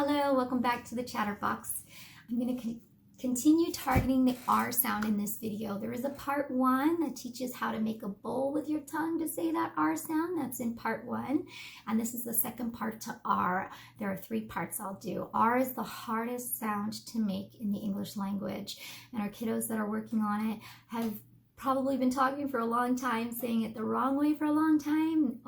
Hello, welcome back to the Chatterbox. I'm going to continue targeting the R sound in this video. There is a part 1 that teaches how to make a bowl with your tongue to say that R sound. That's in part 1. And this is the second part to R. There are 3 parts I'll do. R is the hardest sound to make in the English language. And our kiddos that are working on it have probably been talking for a long time, saying it the wrong way for a long time.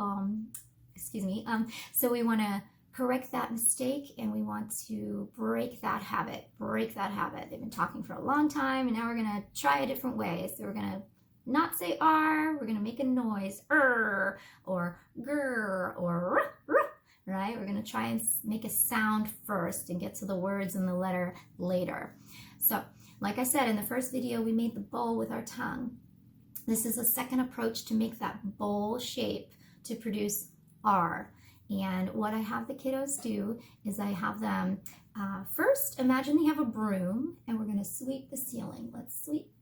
So we want to correct that mistake, and we want to break that habit. They've been talking for a long time, and now we're going to try a different way. So we're going to not say R, we're going to make a noise, or grr, or right? We're going to try and make a sound first and get to the words and the letter later. So, like I said, in the first video, we made the bowl with our tongue. This is a second approach to make that bowl shape to produce R. And what I have the kiddos do is I have them first imagine they have a broom, and we're going to sweep the ceiling. Let's sweep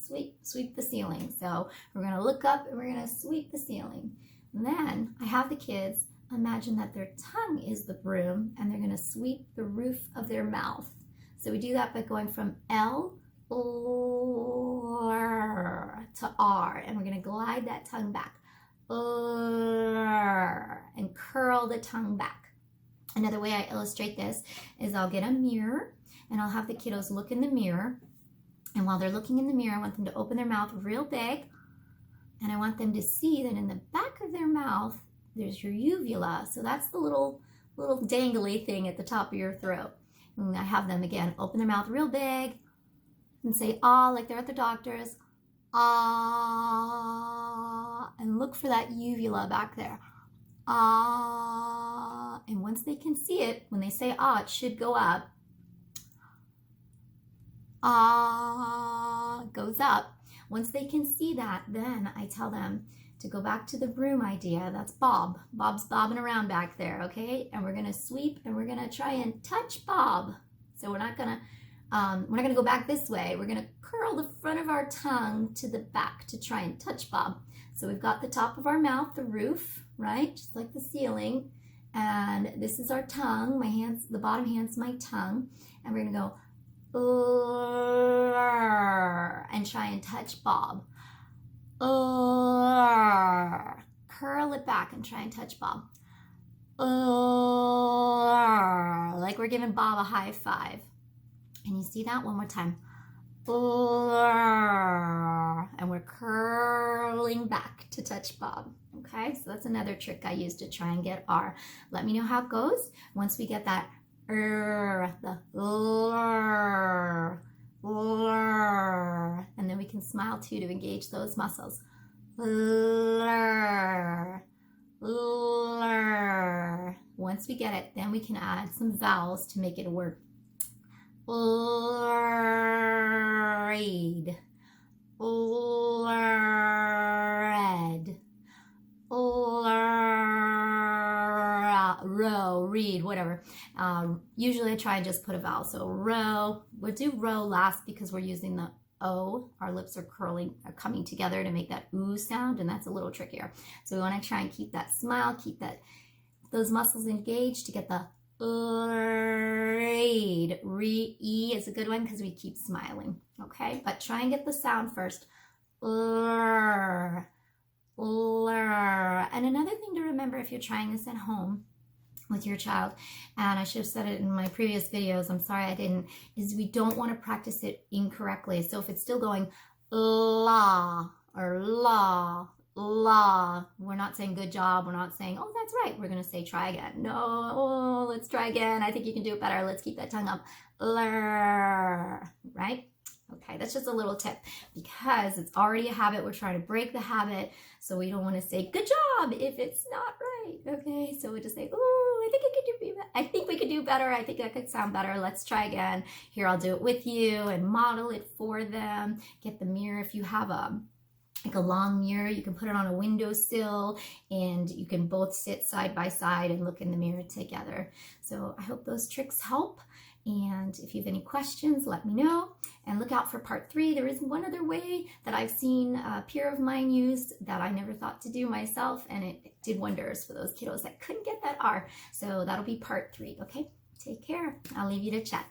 the ceiling. So we're going to look up and we're going to sweep the ceiling. And then I have the kids imagine that their tongue is the broom, and they're going to sweep the roof of their mouth. So we do that by going from L to R, and we're going to glide that tongue back. And curl the tongue back. Another way I illustrate this is I'll get a mirror, and I'll have the kiddos look in the mirror, and while they're looking in the mirror, I want them to open their mouth real big, and I want them to see that in the back of their mouth there's your uvula. So that's the little dangly thing at the top of your throat. And I have them again open their mouth real big and say ah, like they're at the doctor's. Ah, and look for that uvula back there. Ah, and once they can see it, when they say ah, it should go up. Ah, goes up. Once they can see that, then I tell them to go back to the broom idea. That's Bob. Bob's bobbing around back there, okay? And we're gonna sweep, and we're gonna try and touch Bob. So we're not gonna go back this way. We're gonna curl the front of our tongue to the back to try and touch Bob. So we've got the top of our mouth, the roof, right? Just like the ceiling. And this is our tongue. My hands, the bottom hand's my tongue. And we're gonna go and try and touch Bob. Curl it back and try and touch Bob. Like we're giving Bob a high five. And you see that? One more time. And we're curling back to touch Bob. Okay, so that's another trick I use to try and get R. Let me know how it goes. Once we get that the and then we can smile too to engage those muscles. Once we get it, then we can add some vowels to make it a word. Read, red, row, read, whatever. Usually I try and just put a vowel. So row, we'll do row last because we're using the O. Our lips are coming together to make that ooh sound, and that's a little trickier. So we want to try and keep that smile, keep those muscles engaged to get the read. E is a good one because we keep smiling, okay? But try and get the sound first. And another thing to remember if you're trying this at home with your child, and I should have said it in my previous videos, I'm sorry I didn't, is we don't want to practice it incorrectly. So if it's still going la or la, we're not saying good job, we're not saying oh that's right, we're gonna say try again. No, let's try again, I think you can do it better, let's keep that tongue up. Right? Okay, that's just a little tip because it's already a habit. We're trying to break the habit, so we don't want to say good job if it's not right. Okay, so we just say oh, I think we could do better, I think that could sound better, let's try again. Here, I'll do it with you and model it for them. Get the mirror. If you have like a long mirror, you can put it on a windowsill, and you can both sit side by side and look in the mirror together. So I hope those tricks help. And if you have any questions, let me know. And look out for part 3. There is one other way that I've seen a peer of mine use that I never thought to do myself, and it did wonders for those kiddos that couldn't get that R. So that'll be part 3, okay? Take care. I'll leave you to chat.